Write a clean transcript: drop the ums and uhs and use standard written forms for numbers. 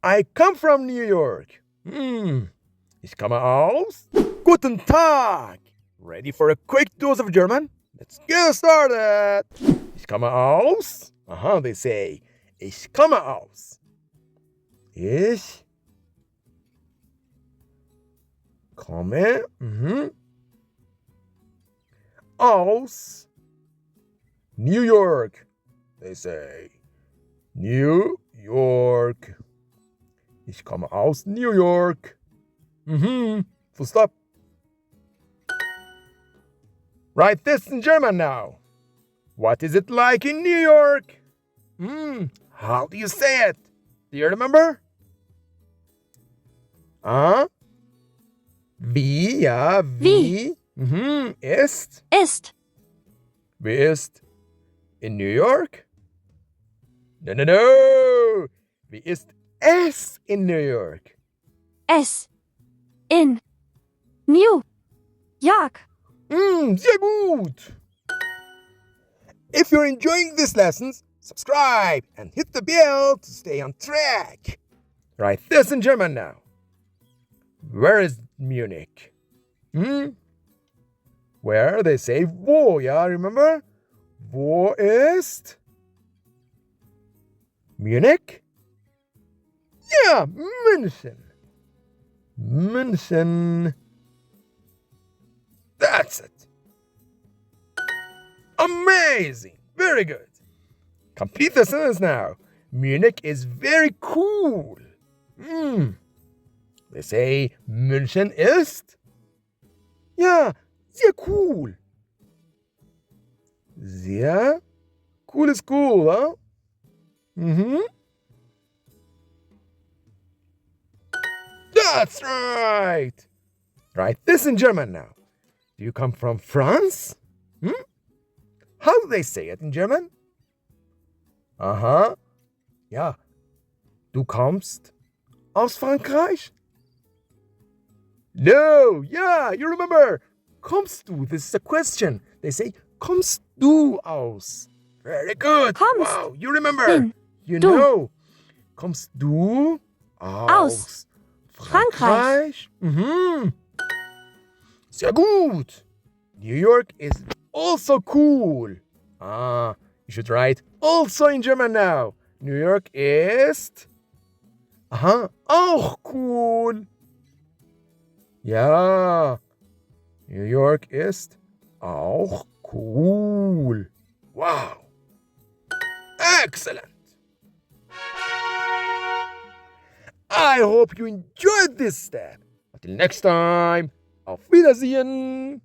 I come from New York. Ich komme aus. Guten Tag. Ready for a quick dose of German? Let's get started. Ich komme aus. They say. Ich komme aus. Ich komme aus New York. They say. New York. Ich komme aus New York. Full stop. Write this in German now. What is it like in New York? How do you say it? Do you remember? Wie, ja, wie. Ist. Ist. Wie ist in New York? No. Wie ist es in New York? Es. In. New. York. Sehr gut. If you're enjoying these lessons, subscribe and hit the bell to stay on track. Write this in German now. Where is Munich? Where? They say wo, yeah, remember? Wo ist Munich? Yeah, München. München. That's it. Amazing. Very good. Complete the sentence now. Munich is very cool. They say München ist. Ja, sehr cool. Sehr cool is cool, huh? That's right. Write this in German now. Do you come from France? How do they say it in German? Ja. Du kommst aus Frankreich? No, yeah, you remember. Kommst du? This is a question. They say, kommst du aus? Very good. Kommst wow, you remember. You du know. Kommst du aus Frankreich? Sehr gut. New York is also cool. You should write also in German now. New York ist auch cool. Ja, New York ist auch cool. Wow. Excellent. I hope you enjoyed this step. Until next time, auf Wiedersehen.